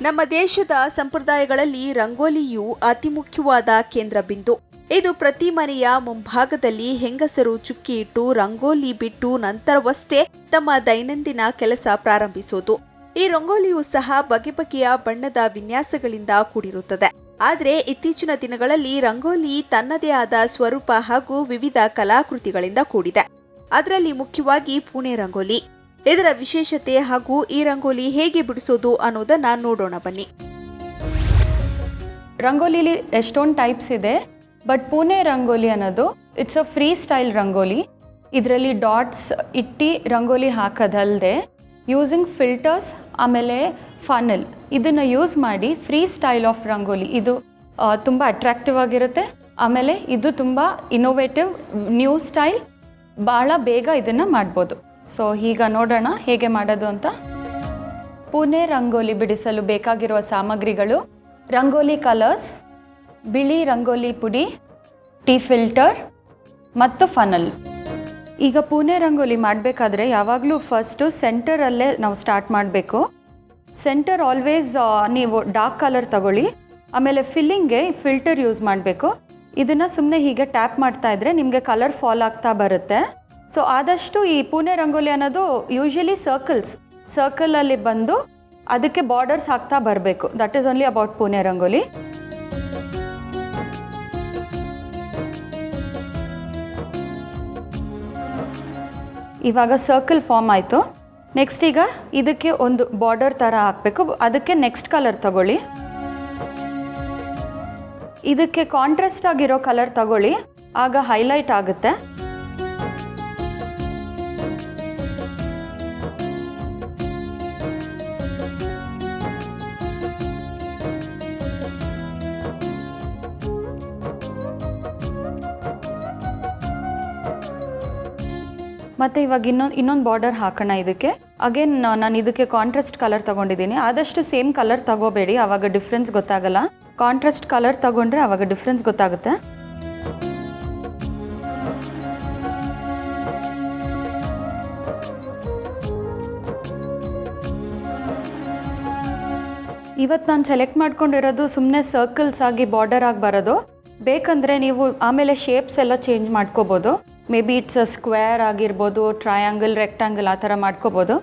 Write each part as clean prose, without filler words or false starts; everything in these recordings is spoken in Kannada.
ನಮ್ಮ ದೇಶದ ಸಂಪ್ರದಾಯಗಳಲ್ಲಿ ರಂಗೋಲಿಯು ಅತಿ ಮುಖ್ಯವಾದ ಕೇಂದ್ರ ಬಿಂದು. ಇದು ಪ್ರತಿ ಮನೆಯ ಮುಂಭಾಗದಲ್ಲಿ ಹೆಂಗಸರು ಚುಕ್ಕಿ ಇಟ್ಟು ರಂಗೋಲಿ ಬಿಟ್ಟು ನಂತರವಷ್ಟೇ ತಮ್ಮ ದೈನಂದಿನ ಕೆಲಸ ಪ್ರಾರಂಭಿಸೋದು. ಈ ರಂಗೋಲಿಯು ಸಹ ಬಗೆ ಬಗೆಯ ಬಣ್ಣದ ವಿನ್ಯಾಸಗಳಿಂದ ಕೂಡಿರುತ್ತದೆ. ಆದರೆ ಇತ್ತೀಚಿನ ದಿನಗಳಲ್ಲಿ ರಂಗೋಲಿ ತನ್ನದೇ ಆದ ಸ್ವರೂಪ ಹಾಗೂ ವಿವಿಧ ಕಲಾಕೃತಿಗಳಿಂದ ಕೂಡಿದೆ. ಅದರಲ್ಲಿ ಮುಖ್ಯವಾಗಿ ಪುಣೆ ರಂಗೋಲಿ. ಇದರ ವಿಶೇಷತೆ ಹಾಗೂ ಈ ರಂಗೋಲಿ ಹೇಗೆ ಬಿಡಿಸೋದು ಅನ್ನೋದನ್ನ ನೋಡೋಣ ಬನ್ನಿ. ರಂಗೋಲಿಲಿ ಎಷ್ಟೊಂದು ಟೈಪ್ಸ್ ಇದೆ, ಬಟ್ ಪುಣೆ ರಂಗೋಲಿ ಅನ್ನೋದು it's a free style rangoli. ಇದರಲ್ಲಿ ಡಾಟ್ಸ್ ಇಟ್ಟು ರಂಗೋಲಿ ಹಾಕೋದಲ್ಲದೆ ಯೂಸಿಂಗ್ ಫಿಲ್ಟರ್ಸ್ ಆಮೇಲೆ ಫನಲ್ ಇದನ್ನು ಯೂಸ್ ಮಾಡಿ ಫ್ರೀ ಸ್ಟೈಲ್ ಆಫ್ ರಂಗೋಲಿ. ಇದು ತುಂಬ ಅಟ್ರಾಕ್ಟಿವ್ ಆಗಿರುತ್ತೆ. ಆಮೇಲೆ ಇದು ತುಂಬ ಇನೋವೇಟಿವ್ ನ್ಯೂ ಸ್ಟೈಲ್. ಭಾಳ ಬೇಗ ಇದನ್ನು ಮಾಡ್ಬೋದು. ಸೊ ಈಗ ನೋಡೋಣ ಹೇಗೆ ಮಾಡೋದು ಅಂತ. ಪುಣೆ ರಂಗೋಲಿ ಬಿಡಿಸಲು ಬೇಕಾಗಿರುವ ಸಾಮಗ್ರಿಗಳು: ರಂಗೋಲಿ ಕಲರ್ಸ್, ಬಿಳಿ ರಂಗೋಲಿ ಪುಡಿ, ಟೀ ಫಿಲ್ಟರ್ ಮತ್ತು ಫನಲ್. ಈಗ ಪುಣೆ ರಂಗೋಲಿ ಮಾಡಬೇಕಾದ್ರೆ ಯಾವಾಗಲೂ ಫಸ್ಟು ಸೆಂಟರಲ್ಲೇ ನಾವು ಸ್ಟಾರ್ಟ್ ಮಾಡಬೇಕು. ಸೆಂಟರ್ ಆಲ್ವೇಸ್ ನೀವು ಡಾರ್ಕ್ ಕಲರ್ ತಗೊಳ್ಳಿ. ಆಮೇಲೆ ಫಿಲ್ಲಿಂಗ್ಗೆ ಫಿಲ್ಟರ್ ಯೂಸ್ ಮಾಡಬೇಕು. ಇದನ್ನು ಸುಮ್ಮನೆ ಹೀಗೆ ಟ್ಯಾಪ್ ಮಾಡ್ತಾ ಇದ್ದರೆ ನಿಮಗೆ ಕಲರ್ ಫಾಲ್ ಆಗ್ತಾ ಬರುತ್ತೆ. ಸೊ ಆದಷ್ಟು ಈ ಪುಣೆ ರಂಗೋಲಿ ಅನ್ನೋದು ಯೂಶಲಿ ಸರ್ಕಲಲ್ಲಿ ಬಂದು ಅದಕ್ಕೆ ಬಾರ್ಡರ್ಸ್ ಹಾಕ್ತಾ ಬರಬೇಕು. That is only about Pune rangoli. ಇವಾಗ ಸರ್ಕಲ್ ಫಾರ್ಮ್ ಆಯಿತು. ನೆಕ್ಸ್ಟ್ ಈಗ ಇದಕ್ಕೆ ಒಂದು ಬಾರ್ಡರ್ ಥರ ಹಾಕಬೇಕು. ಅದಕ್ಕೆ ನೆಕ್ಸ್ಟ್ ಕಲರ್ ತಗೊಳ್ಳಿ. ಇದಕ್ಕೆ ಕಾಂಟ್ರಾಸ್ಟ್ ಆಗಿರೋ ಕಲರ್ ತಗೊಳ್ಳಿ, ಆಗ ಹೈಲೈಟ್ ಆಗುತ್ತೆ. ಮತ್ತು ಇವಾಗ ಇನ್ನೊಂದು ಬಾರ್ಡರ್ ಹಾಕೋಣ ಇದಕ್ಕೆ. ಅಗೇನ್ ನಾನು ಇದಕ್ಕೆ ಕಾಂಟ್ರಾಸ್ಟ್ ಕಲರ್ ತೊಗೊಂಡಿದ್ದೀನಿ. ಆದಷ್ಟು ಸೇಮ್ ಕಲರ್ ತಗೋಬೇಡಿ, ಆವಾಗ ಡಿಫ್ರೆನ್ಸ್ ಗೊತ್ತಾಗಲ್ಲ. ಕಾಂಟ್ರಾಸ್ಟ್ ಕಲರ್ ತಗೊಂಡ್ರೆ ಆವಾಗ ಡಿಫ್ರೆನ್ಸ್ ಗೊತ್ತಾಗುತ್ತೆ. ಇವತ್ತು ನಾನು ಸೆಲೆಕ್ಟ್ ಮಾಡ್ಕೊಂಡಿರೋದು ಸುಮ್ಮನೆ ಸರ್ಕಲ್ಸ್ ಆಗಿ ಬಾರ್ಡರ್ ಆಗಿ ಬರೋದು. ಬೇಕಂದರೆ ನೀವು ಆಮೇಲೆ ಶೇಪ್ಸ್ ಎಲ್ಲ ಚೇಂಜ್ ಮಾಡ್ಕೋಬೋದು. May be it's a square ಆಗಿರ್ಬೋದು, ಟ್ರಯಾಂಗಲ್, ರೆಕ್ಟಾಂಗಲ್ ಆ ಥರ ಮಾಡ್ಕೋಬೋದು.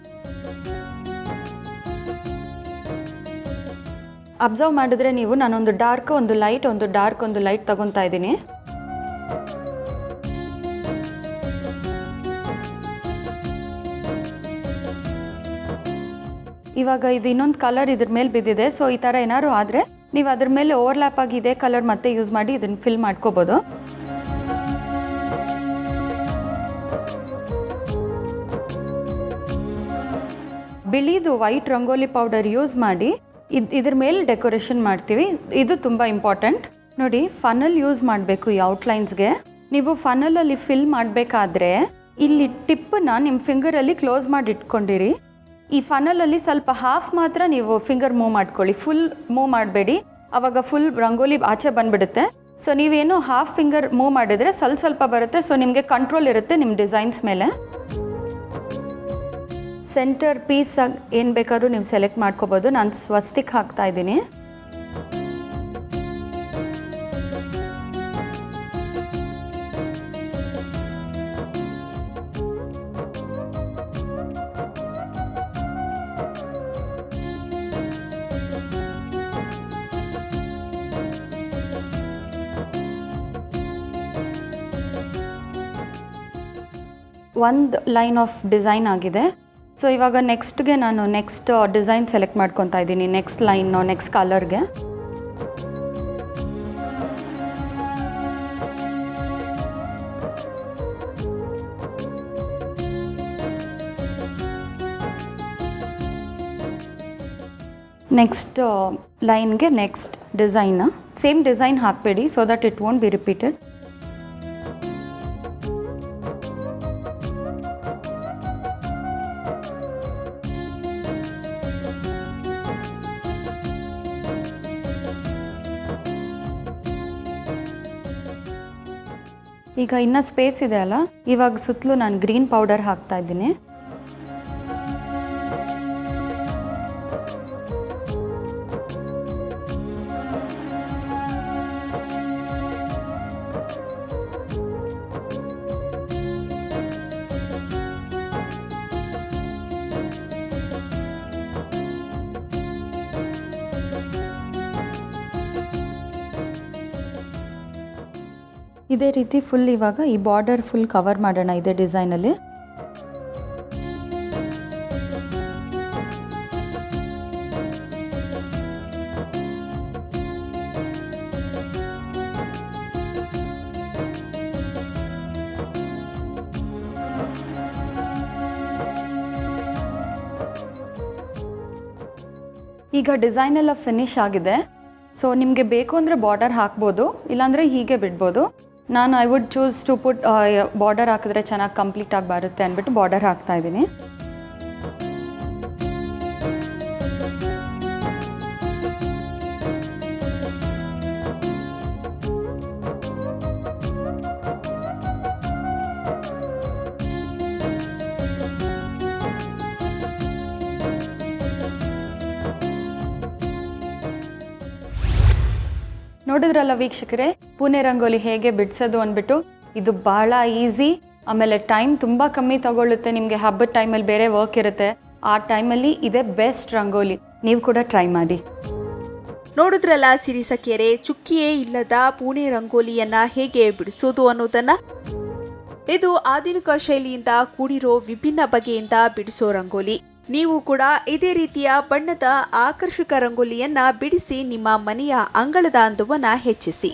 ಅಬ್ಸರ್ವ್ ಮಾಡಿದ್ರೆ ನೀವು ನಾನೊಂದು ಡಾರ್ಕ್, ಒಂದು ಲೈಟ್, ಒಂದು ಡಾರ್ಕ್, ಒಂದು ಲೈಟ್ ತಗೊತಾ ಇದ್ದೀನಿ. ಇವಾಗ ಇದು ಇನ್ನೊಂದು ಕಲರ್ ಇದ್ರ ಮೇಲೆ ಬಿದ್ದಿದೆ. ಸೊ ಈ ಥರ ಏನಾದ್ರು ಆದರೆ ನೀವು ಅದ್ರ ಮೇಲೆ ಓವರ್ಲ್ಯಾಪ್ ಆಗಿ ಇದೇ ಕಲರ್ ಮತ್ತೆ ಯೂಸ್ ಮಾಡಿ ಇದನ್ನು ಫಿಲ್ ಮಾಡ್ಕೋಬೋದು. ಬಿಳಿದು ವೈಟ್ ರಂಗೋಲಿ ಪೌಡರ್ ಯೂಸ್ ಮಾಡಿ ಇದ್ರ ಮೇಲೆ ಡೆಕೋರೇಷನ್ ಮಾಡ್ತೀವಿ. ಇದು ತುಂಬ ಇಂಪಾರ್ಟೆಂಟ್. ನೋಡಿ, ಫನಲ್ ಯೂಸ್ ಮಾಡಬೇಕು ಈ ಔಟ್ಲೈನ್ಸ್ಗೆ. ನೀವು ಫನಲಲ್ಲಿ ಫಿಲ್ ಮಾಡಬೇಕಾದ್ರೆ ಇಲ್ಲಿ ಟಿಪ್ಪನ್ನ ನಿಮ್ಮ ಫಿಂಗರಲ್ಲಿ ಕ್ಲೋಸ್ ಮಾಡಿ ಇಟ್ಕೊಂಡಿರಿ. ಈ ಫನಲಲ್ಲಿ ಸ್ವಲ್ಪ ಹಾಫ್ ಮಾತ್ರ ನೀವು ಫಿಂಗರ್ ಮೂವ್ ಮಾಡ್ಕೊಳ್ಳಿ, ಫುಲ್ ಮೂವ್ ಮಾಡಬೇಡಿ, ಆವಾಗ ಫುಲ್ ರಂಗೋಲಿ ಆಚೆ ಬಂದುಬಿಡುತ್ತೆ. ಸೊ ನೀವೇನು ಹಾಫ್ ಫಿಂಗರ್ ಮೂವ್ ಮಾಡಿದರೆ ಸ್ವಲ್ಪ ಬರುತ್ತೆ. ಸೊ ನಿಮಗೆ ಕಂಟ್ರೋಲ್ ಇರುತ್ತೆ ನಿಮ್ಮ ಡಿಸೈನ್ಸ್ ಮೇಲೆ. ಸೆಂಟರ್ ಪೀಸ್ ಆಗಿ ಏನು ಬೇಕಾದ್ರೂ ನೀವು ಸೆಲೆಕ್ಟ್ ಮಾಡ್ಕೋಬೋದು. ನಾನು ಸ್ವಸ್ತಿಕ್ ಹಾಕ್ತಾ ಇದ್ದೀನಿ. ಒಂದು ಲೈನ್ ಆಫ್ ಡಿಸೈನ್ ಆಗಿದೆ. ಸೊ ಇವಾಗ ನೆಕ್ಸ್ಟ್ಗೆ ನಾನು ನೆಕ್ಸ್ಟ್ ಡಿಸೈನ್ ಸೆಲೆಕ್ಟ್ ಮಾಡ್ಕೊತಾ ಇದ್ದೀನಿ. ನೆಕ್ಸ್ಟ್ ಲೈನ್, ನೆಕ್ಸ್ಟ್ ಕಲರ್ಗೆ. ನೆಕ್ಸ್ಟ್ ಲೈನ್ಗೆ ನೆಕ್ಸ್ಟ್ ಡಿಸೈನ್. ಸೇಮ್ ಡಿಸೈನ್ ಹಾಕಬೇಡಿ, so that it won't be repeated. ಈಗ ಇನ್ನೂ ಸ್ಪೇಸ್ ಇದೆ ಅಲ್ಲ, ಇವಾಗ ಸುತ್ತಲೂ ನಾನು ಗ್ರೀನ್ ಪೌಡರ್ ಹಾಕ್ತಾ ಇದ್ದೀನಿ. ಇದೇ ರೀತಿ ಫುಲ್ ಇವಾಗ ಈ ಬಾರ್ಡರ್ ಫುಲ್ ಕವರ್ ಮಾಡೋಣ ಇದೇ ಡಿಸೈನಲ್ಲಿ. ಈಗ ಡಿಸೈನ್ ಎಲ್ಲ ಫಿನಿಶ್ ಆಗಿದೆ. ಸೊ ನಿಮಗೆ ಬೇಕು ಅಂದರೆ ಬಾರ್ಡರ್ ಹಾಕ್ಬೋದು, ಇಲ್ಲಾಂದರೆ ಹೀಗೆ ಬಿಡ್ಬೋದು. ನಾನು I would choose to put border ಹಾಕಿದ್ರೆ ಚೆನ್ನಾಗಿ ಕಂಪ್ಲೀಟ್ ಆಗಿ ಬರುತ್ತೆ ಅಂದ್ಬಿಟ್ಟು ಬಾರ್ಡರ್ ಹಾಕ್ತಾ ಇದ್ದೀನಿ. ನೋಡಿದ್ರಲ್ಲ ವೀಕ್ಷಕರೇ, ಪುಣೆ ರಂಗೋಲಿ ಹೇಗೆ ಬಿಡಿಸೋದು ಅಂದ್ಬಿಟ್ಟು. ಇದು ಭಾಳ ಈಸಿ, ಆಮೇಲೆ ಟೈಮ್ ತುಂಬ ಕಮ್ಮಿ ತಗೊಳ್ಳುತ್ತೆ. ನಿಮಗೆ ಹಬ್ಬದ ಟೈಮಲ್ಲಿ ಬೇರೆ ವರ್ಕ್ ಇರುತ್ತೆ, ಆ ಟೈಮಲ್ಲಿ ಇದೇ ಬೆಸ್ಟ್ ರಂಗೋಲಿ. ನೀವು ಕೂಡ ಟ್ರೈ ಮಾಡಿ. ನೋಡಿದ್ರಲ್ಲ ಸಿರಿಸಕೆರೆ, ಚುಕ್ಕಿಯೇ ಇಲ್ಲದ ಪುಣೆ ರಂಗೋಲಿಯನ್ನ ಹೇಗೆ ಬಿಡಿಸೋದು ಅನ್ನೋದನ್ನ. ಇದು ಆಧುನಿಕ ಶೈಲಿಯಿಂದ ಕೂಡಿರೋ ವಿಭಿನ್ನ ಬಗೆಯಿಂದ ಬಿಡಿಸೋ ರಂಗೋಲಿ. ನೀವು ಕೂಡ ಇದೇ ರೀತಿಯ ಬಣ್ಣದ ಆಕರ್ಷಕ ರಂಗೋಲಿಯನ್ನ ಬಿಡಿಸಿ ನಿಮ್ಮ ಮನೆಯ ಅಂಗಳದ ಅಂದವನ್ನ ಹೆಚ್ಚಿಸಿ.